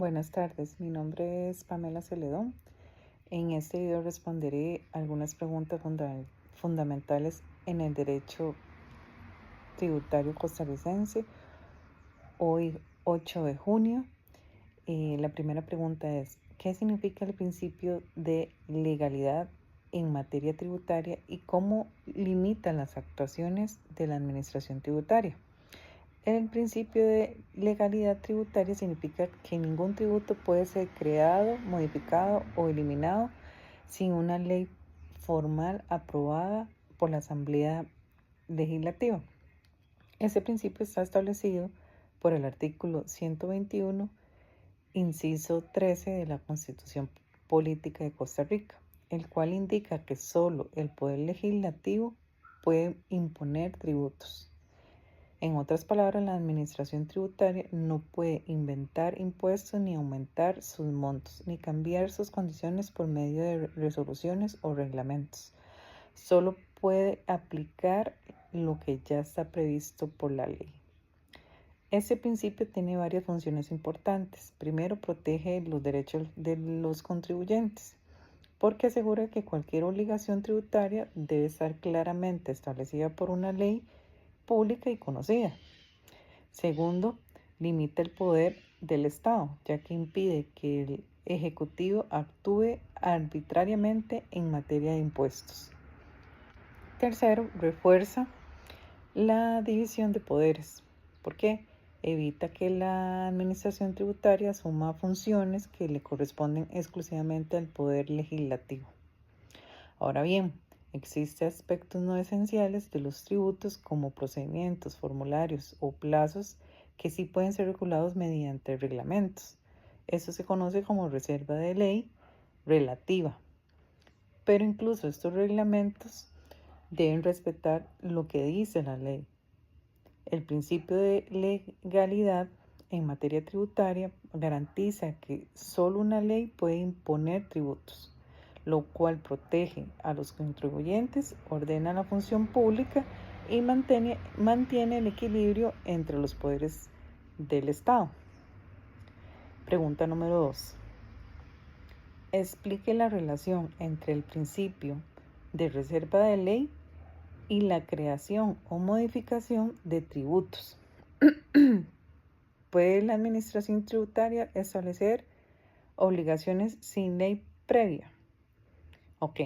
Buenas tardes, mi nombre es Pamela Celedón. En este video responderé algunas preguntas fundamentales en el derecho tributario costarricense, hoy 8 de junio. La primera pregunta es, ¿qué significa el principio de legalidad en materia tributaria y cómo limita las actuaciones de la administración tributaria? El principio de legalidad tributaria significa que ningún tributo puede ser creado, modificado o eliminado sin una ley formal aprobada por la Asamblea Legislativa. Ese principio está establecido por el artículo 121, inciso 13 de la Constitución Política de Costa Rica, el cual indica que solo el Poder Legislativo puede imponer tributos. En otras palabras, la administración tributaria no puede inventar impuestos ni aumentar sus montos, ni cambiar sus condiciones por medio de resoluciones o reglamentos. Solo puede aplicar lo que ya está previsto por la ley. Este principio tiene varias funciones importantes. Primero, protege los derechos de los contribuyentes, porque asegura que cualquier obligación tributaria debe estar claramente establecida por una ley pública y conocida. Segundo, limita el poder del Estado, ya que impide que el Ejecutivo actúe arbitrariamente en materia de impuestos. Tercero, refuerza la división de poderes. ¿Por qué? Evita que la administración tributaria asuma funciones que le corresponden exclusivamente al poder legislativo. Ahora bien, existen aspectos no esenciales de los tributos como procedimientos, formularios o plazos que sí pueden ser regulados mediante reglamentos. Eso se conoce como reserva de ley relativa. Pero incluso estos reglamentos deben respetar lo que dice la ley. El principio de legalidad en materia tributaria garantiza que solo una ley puede imponer tributos, lo cual protege a los contribuyentes, ordena la función pública y mantiene el equilibrio entre los poderes del Estado. Pregunta número 2. Explique la relación entre el principio de reserva de ley y la creación o modificación de tributos. ¿Puede la administración tributaria establecer obligaciones sin ley previa? Ok.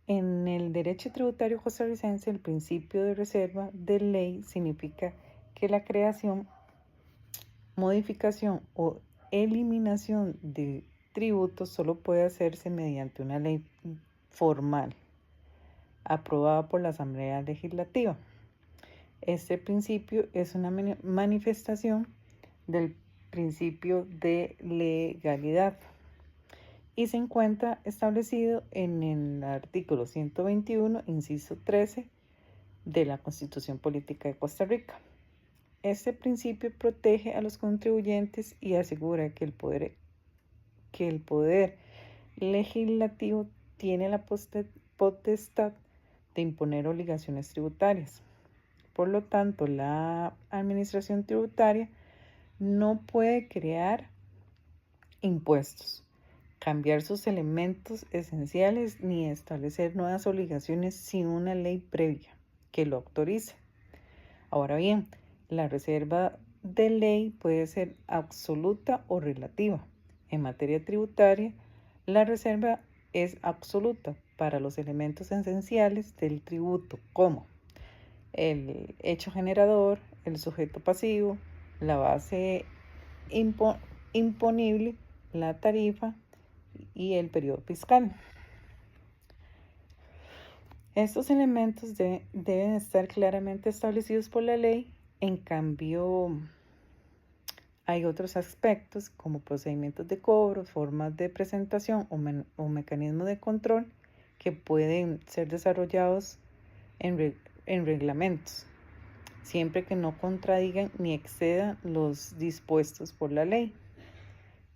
En el derecho tributario costarricense, el principio de reserva de ley significa que la creación, modificación o eliminación de tributos solo puede hacerse mediante una ley formal aprobada por la Asamblea Legislativa. Este principio es una manifestación del principio de legalidad y se encuentra establecido en el artículo 121, inciso 13 de la Constitución Política de Costa Rica. Este principio protege a los contribuyentes y asegura que el poder legislativo tiene la potestad de imponer obligaciones tributarias. Por lo tanto, la administración tributaria no puede crear impuestos, cambiar sus elementos esenciales ni establecer nuevas obligaciones sin una ley previa que lo autorice. Ahora bien, la reserva de ley puede ser absoluta o relativa. En materia tributaria, la reserva es absoluta para los elementos esenciales del tributo, como el hecho generador, el sujeto pasivo, la base imponible, la tarifa y el periodo fiscal. Estos elementos deben estar claramente establecidos por la ley. En cambio, hay otros aspectos como procedimientos de cobro, formas de presentación o mecanismos de control que pueden ser desarrollados en reglamentos, siempre que no contradigan ni excedan los dispuestos por la ley.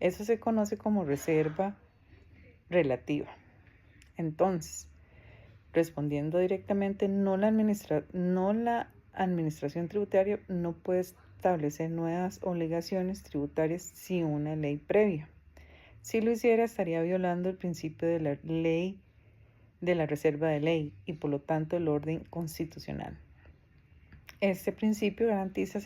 Eso se conoce como reserva relativa. Entonces, respondiendo directamente, no la administración tributaria no puede establecer nuevas obligaciones tributarias sin una ley previa. Si lo hiciera, estaría violando el principio de la ley de la reserva de ley y por lo tanto el orden constitucional. Este principio garantiza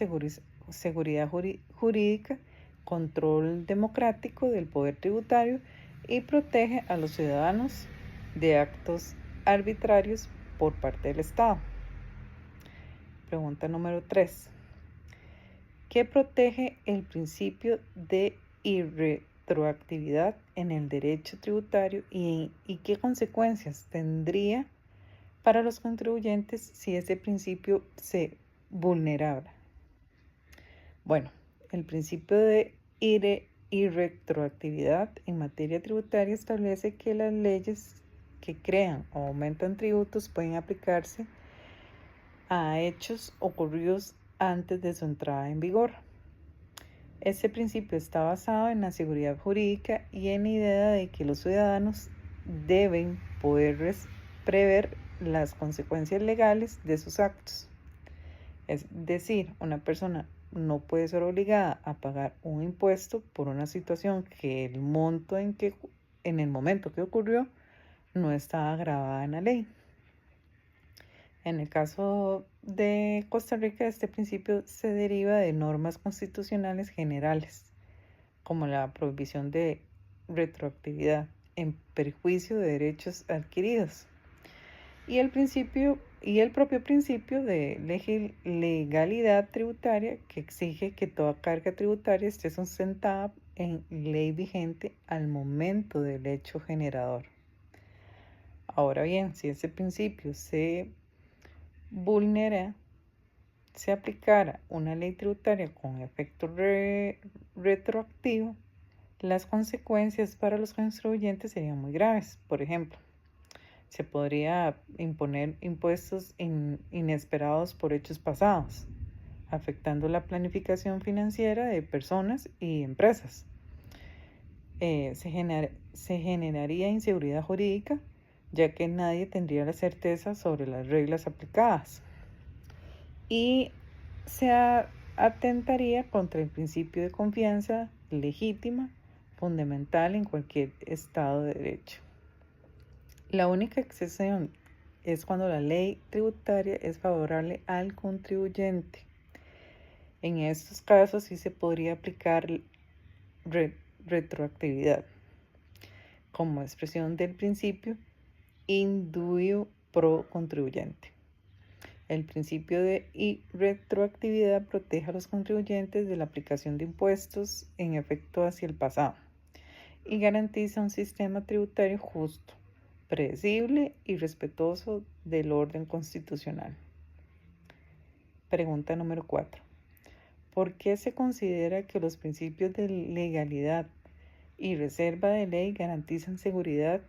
seguridad jurídica, control democrático del poder tributario y protege a los ciudadanos de actos arbitrarios por parte del Estado. Pregunta número 3. ¿Qué protege el principio de irretroactividad en el derecho tributario y qué consecuencias tendría para los contribuyentes si ese principio se vulnerara? Bueno, el principio de irretroactividad en materia tributaria establece que las leyes que crean o aumentan tributos pueden aplicarse a hechos ocurridos antes de su entrada en vigor. Este principio está basado en la seguridad jurídica y en la idea de que los ciudadanos deben poder prever las consecuencias legales de sus actos. Es decir, una persona no puede ser obligada a pagar un impuesto por una situación que el monto en el momento que ocurrió no estaba grabada en la ley. En el caso de Costa Rica, este principio se deriva de normas constitucionales generales, como la prohibición de retroactividad en perjuicio de derechos adquiridos, y el propio principio de legalidad tributaria, que exige que toda carga tributaria esté sustentada en ley vigente al momento del hecho generador. Ahora bien, si ese principio se aplicara una ley tributaria con efecto retroactivo, las consecuencias para los contribuyentes serían muy graves. Por ejemplo, se podría imponer impuestos inesperados por hechos pasados, afectando la planificación financiera de personas y empresas. Se generaría inseguridad jurídica, ya que nadie tendría la certeza sobre las reglas aplicadas. Y se atentaría contra el principio de confianza legítima, fundamental en cualquier Estado de Derecho. La única excepción es cuando la ley tributaria es favorable al contribuyente. En estos casos sí se podría aplicar retroactividad como expresión del principio induio pro contribuyente. El principio de irretroactividad protege a los contribuyentes de la aplicación de impuestos en efecto hacia el pasado y garantiza un sistema tributario justo, predecible y respetuoso del orden constitucional. Pregunta número 4. ¿Por qué se considera que los principios de legalidad y reserva de ley garantizan seguridad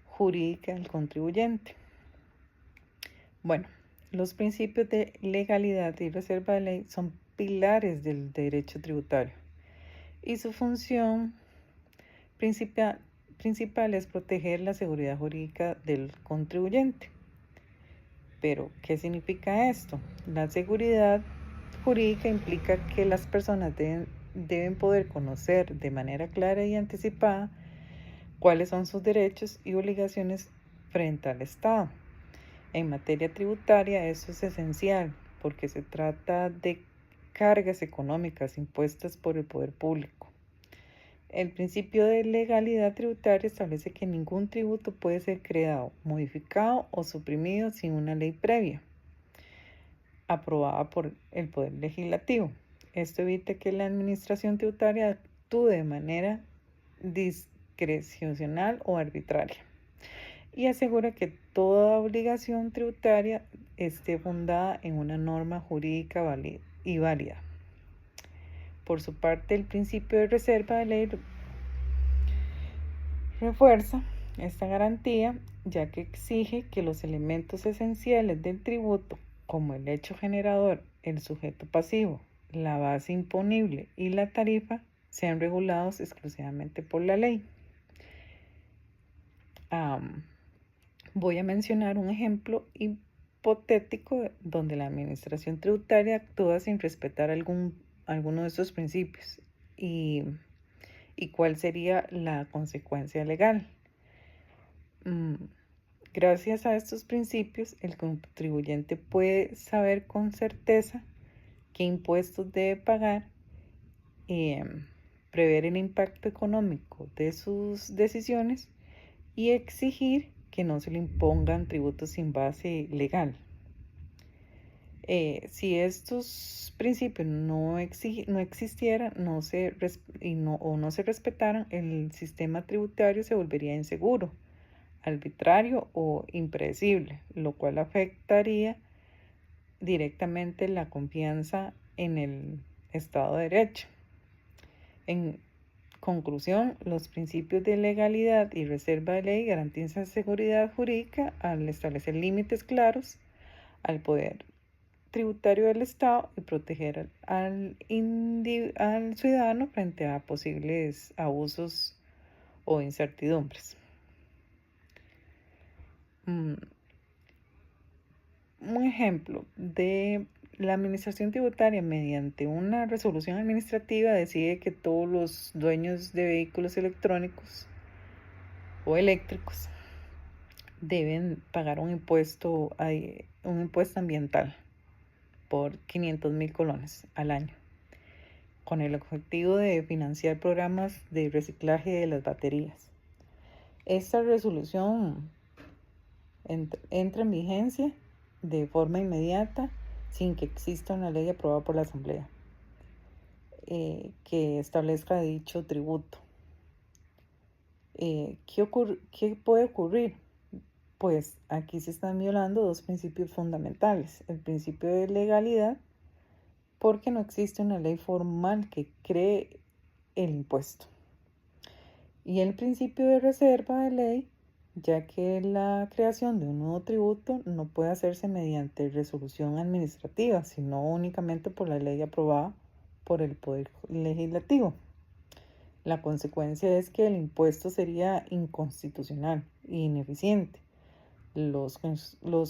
jurídica al contribuyente? Bueno, los principios de legalidad y reserva de ley son pilares del derecho tributario y su función principal es proteger la seguridad jurídica del contribuyente. Pero, ¿qué significa esto? La seguridad jurídica implica que las personas deben poder conocer de manera clara y anticipada cuáles son sus derechos y obligaciones frente al Estado. En materia tributaria eso es esencial porque se trata de cargas económicas impuestas por el poder público. El principio de legalidad tributaria establece que ningún tributo puede ser creado, modificado o suprimido sin una ley previa, aprobada por el Poder Legislativo. Esto evita que la administración tributaria actúe de manera discrecional o arbitraria y asegura que toda obligación tributaria esté fundada en una norma jurídica válida. Por su parte, el principio de reserva de ley refuerza esta garantía, ya que exige que los elementos esenciales del tributo, como el hecho generador, el sujeto pasivo, la base imponible y la tarifa, sean regulados exclusivamente por la ley. Voy a mencionar un ejemplo hipotético donde la administración tributaria actúa sin respetar algún alguno de estos principios y, y cuál sería la consecuencia legal. Gracias a estos principios, el contribuyente puede saber con certeza qué impuestos debe pagar, prever el impacto económico de sus decisiones y exigir que no se le impongan tributos sin base legal. Si estos principios no existieran o no se respetaran, el sistema tributario se volvería inseguro, arbitrario o impredecible, lo cual afectaría directamente la confianza en el Estado de Derecho. En conclusión, los principios de legalidad y reserva de ley garantizan seguridad jurídica al establecer límites claros al poder tributario del Estado y proteger al ciudadano frente a posibles abusos o incertidumbres. Un ejemplo de la administración tributaria mediante una resolución administrativa decide que todos los dueños de vehículos electrónicos o eléctricos deben pagar un impuesto ambiental por 500,000 colones al año, con el objetivo de financiar programas de reciclaje de las baterías. Esta resolución entra en vigencia de forma inmediata sin que exista una ley aprobada por la Asamblea que establezca dicho tributo. ¿Qué puede ocurrir? Pues aquí se están violando dos principios fundamentales: el principio de legalidad, porque no existe una ley formal que cree el impuesto, y el principio de reserva de ley, ya que la creación de un nuevo tributo no puede hacerse mediante resolución administrativa, sino únicamente por la ley aprobada por el Poder Legislativo. La consecuencia es que el impuesto sería inconstitucional e ineficiente. Los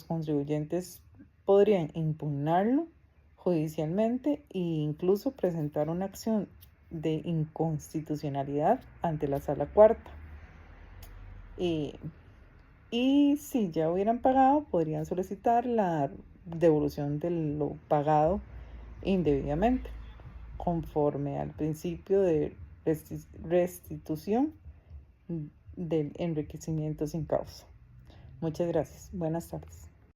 contribuyentes podrían impugnarlo judicialmente e incluso presentar una acción de inconstitucionalidad ante la Sala Cuarta. Y si ya hubieran pagado, podrían solicitar la devolución de lo pagado indebidamente, conforme al principio de restitución del enriquecimiento sin causa. Muchas gracias. Buenas tardes.